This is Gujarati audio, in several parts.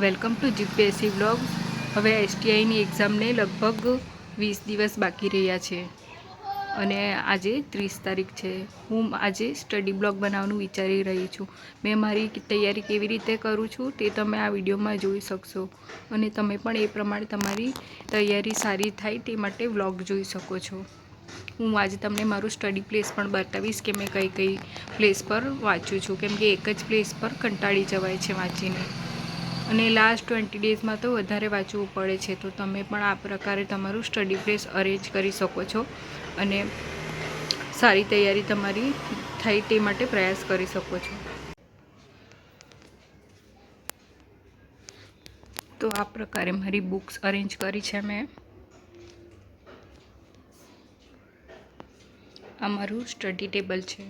Welcome to GPSC vlog. હવે એસટીઆઈની એક્ઝામને લગભગ 20 દિવસ બાકી રહ્યા છે અને આજે 30 તારીખ છે। હું આજે સ્ટડી બ્લોગ બનાવવાનું વિચારી રહી છું। મેં મારી તૈયારી કેવી રીતે કરું છું તે તમે આ વિડીયોમાં જોઈ શકશો અને તમે પણ એ પ્રમાણે તમારી તૈયારી સારી થાય તે માટે વ્લોગ જોઈ શકો છો। હું આજે તમને મારું સ્ટડી પ્લેસ પણ બતાવીશ કે મેં કઈ કઈ પ્લેસ પર વાંચું છું, કેમ કે એક જ પ્લેસ પર કંટાળી જવાય છે વાંચીને અને લાસ્ટ 20 ડેઝમાં તો વધારે વાંચવું પડે છે। તો તમે પણ આ પ્રકારે તમારું સ્ટડી પ્લેસ અરેન્જ કરી શકો છો અને સારી તૈયારી તમારી થાય તે માટે પ્રયાસ કરી શકો છો। તો આ પ્રકારે મારી બુક્સ અરેન્જ કરી છે મેં। આ મારું સ્ટડી ટેબલ છે।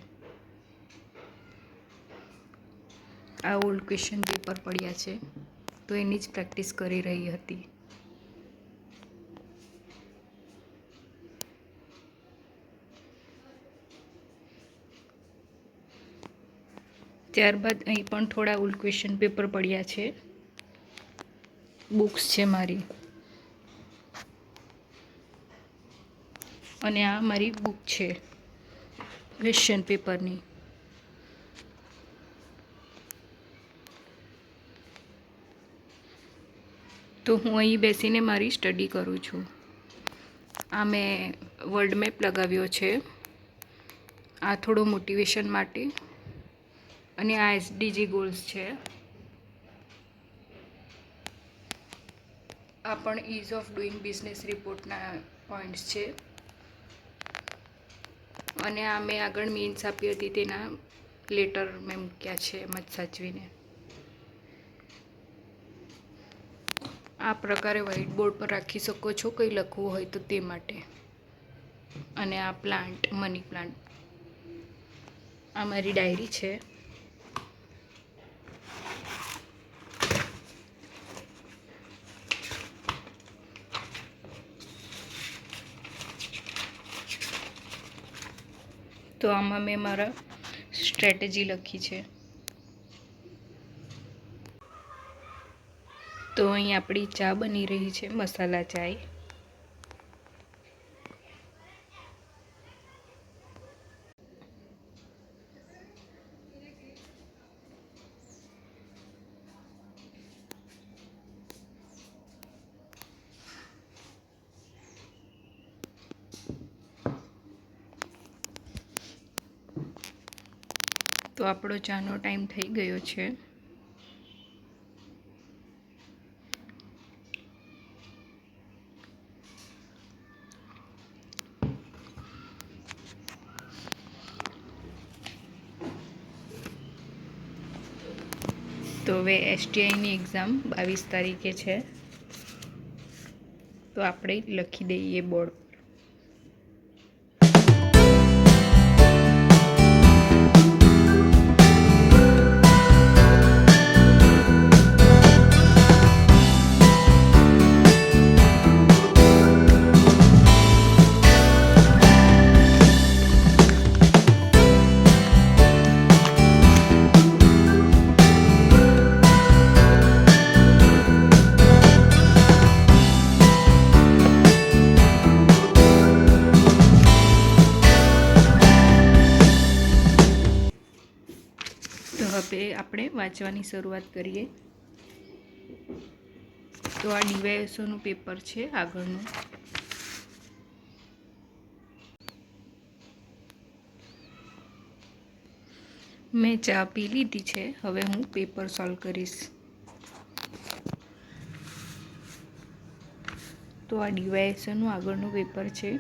આ ઓલ્ડ ક્વેશ્ચન પેપર પડ્યા છે તો એની જ પ્રેક્ટિસ કરી રહી હતી। ત્યારબાદ અહીં પણ થોડા ઓલ્ડ ક્વેશ્ચન પેપર પડ્યા છે। બુક્સ છે મારી અને આ મારી બુક છે ક્વેશ્ચન પેપરની। તો હું અહીં બેસીને મારી સ્ટડી કરું છું। આ મેં વર્લ્ડ મેપ લગાવ્યો છે, આ થોડો મોટિવેશન માટે અને આ એસડીજી ગોલ્સ છે। આ પણ ઇઝ ઓફ ડુઈંગ બિઝનેસ રિપોર્ટના પોઈન્ટ્સ છે અને આ મેં આગળ મીન્સ આપી હતી તેના લેટર મેં મૂક્યા છે એમ જ સાચવીને। આ પ્રકારે વ્હાઇટ બોર્ડ પર રાખી શકો છો કંઈ લખવું હોય તો તે માટે। અને આ પ્લાન્ટ મની પ્લાન્ટ, આ મારી ડાયરી છે। તો આમાં મેં મારા સ્ટ્રેટેજી લખી છે। તો અહીં આપણી ચા બની રહી છે, મસાલા ચાય। તો આપણો ચાનો ટાઈમ થઈ ગયો છે। તો હવે એસટીઆઈની એક્ઝામ 22 તારીખે છે, તો આપણે લખી દઈએ બોર્ડ પર। તો હવે આપણે વાંચવાની શરૂઆત કરીએ। તો આ ડીવાયએસઓનું પેપર છે આગળનું। મેં ચા પી લીધી છે, હવે હું પેપર સોલ્વ કરીશ। તો આ ડીવાયએસઓનું આગળનું પેપર છે।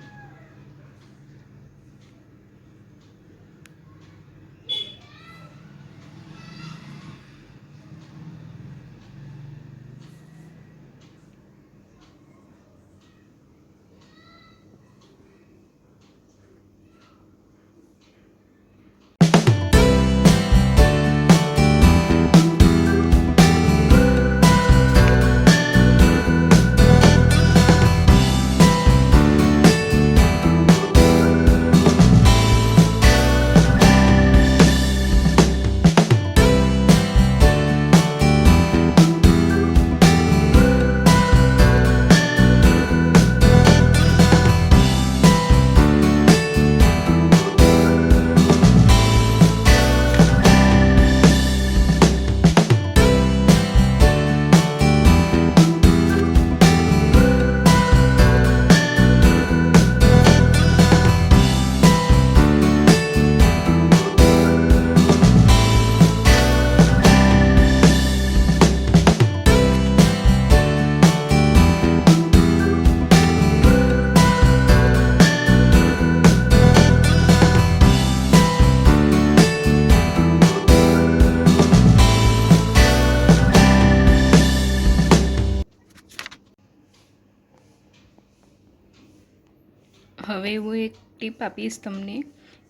હવે હું એક ટીપ આપીશ તમને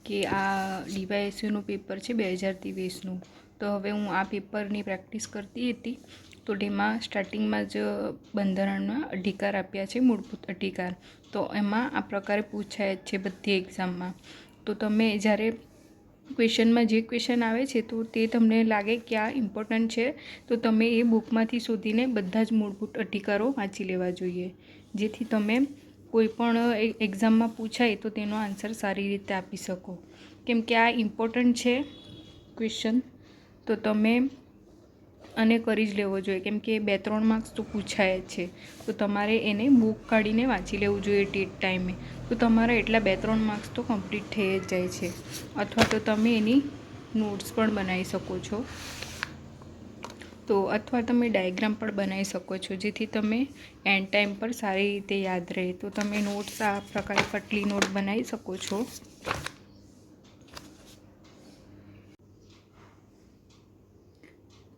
કે આ DYSUનું પેપર છે 2023નું. તો હવે હું આ પેપરની પ્રેક્ટિસ કરતી હતી, તો તેમાં સ્ટાર્ટિંગમાં જ બંધારણના અધિકાર આપ્યા છે, મૂળભૂત અધિકાર. તો એમાં આ પ્રકારે પૂછાય જ છે બધી એક્ઝામમાં. તો તમે જ્યારે ક્વેશ્ચનમાં જે ક્વેશ્ચન આવે છે તો તે તમને લાગે કે આ ઇમ્પોર્ટન્ટ છે, તો તમે એ બુકમાંથી શોધીને બધા જ મૂળભૂત અધિકારો વાંચી લેવા જોઈએ, જેથી તમે કોઈ પણ એક્ઝામમાં પૂછાય તો તેનો આન્સર સારી રીતે આપી શકો. કેમ કે આ ઇમ્પોર્ટન્ટ છે ક્વેશ્ચન, તો તમે અને કરી જ લેવો જોઈએ. કેમ કે 2-3 માર્ક્સ તો પૂછાય જ છે, તો તમારે એને બુક કાઢીને વાંચી લેવું જોઈએ ટેટ ટાઈમે. તો તમારા એટલા 2-3 માર્ક્સ તો કમ્પ્લીટ થઈ જ જાય છે. અથવા તો તમે એની નોટ્સ પણ બનાવી શકો છો, તો અથવા તમે ડાયાગ્રામ પણ બનાવી શકો છો, જેથી તમે એન્ડ ટાઈમ પર સારી રીતે યાદ રહે. તો તમે નોટ્સ આ પ્રકારે પતલી નોટ બનાવી શકો છો.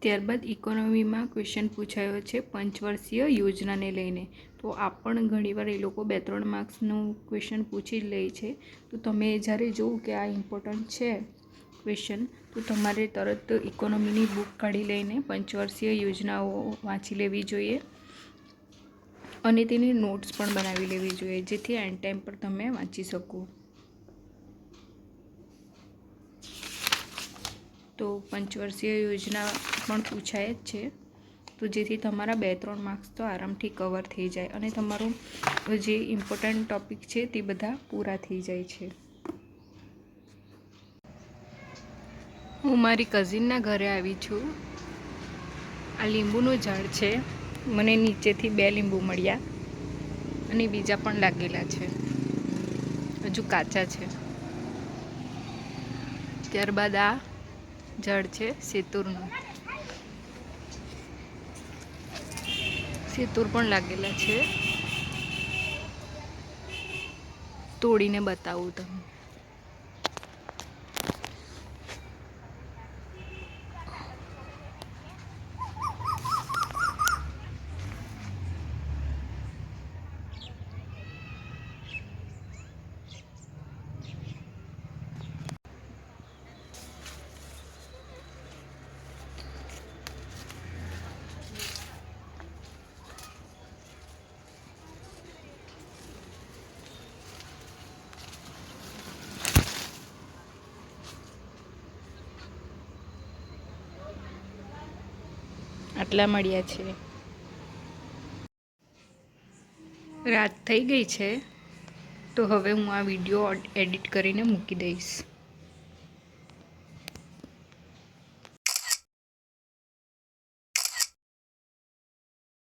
ત્યારબાદ ઇકોનોમીમાં ક્વેશ્ચન પૂછાયો છે પંચવર્ષીય યોજનાને લઈને. તો આ પણ ઘણીવાર એ લોકો 2-3 માર્ક્સનું ક્વેશ્ચન પૂછી જ લે છે. તો તમે જ્યારે જોવો કે આ ઇમ્પોર્ટન્ટ છે ક્વેશ્ચન, તો તમારે તરત ઇકોનોમીની બુક કાઢી લઈને પંચવર્ષીય યોજનાઓ વાંચી લેવી જોઈએ અને તેની નોટ્સ પણ બનાવી લેવી જોઈએ, જેથી એન્ડ ટાઈમ પર તમે વાંચી શકો. તો પંચવર્ષીય યોજના પણ પૂછાય જ છે, તો જેથી તમારા 2-3 માર્ક્સ તો આરામથી કવર થઈ જાય અને તમારું જે ઇમ્પોર્ટન્ટ ટૉપિક છે તે બધા પૂરા થઈ જાય છે. હું મારી કઝિનના ઘરે આવી છું. આ લીંબુનું ઝાડ છે. મને નીચેથી 2 લીંબુ મળ્યા અને બીજા પણ લાગેલા છે, હજુ કાચા છે. ત્યારબાદ આ ઝાડ છે સેતુરનું. સેતુર પણ લાગેલા છે, તોડીને બતાવું તમને. આટલા મળ્યા છે. રાત થઈ ગઈ છે, તો હવે હું આ વિડીયો એડિટ કરીને મૂકી દઈશ.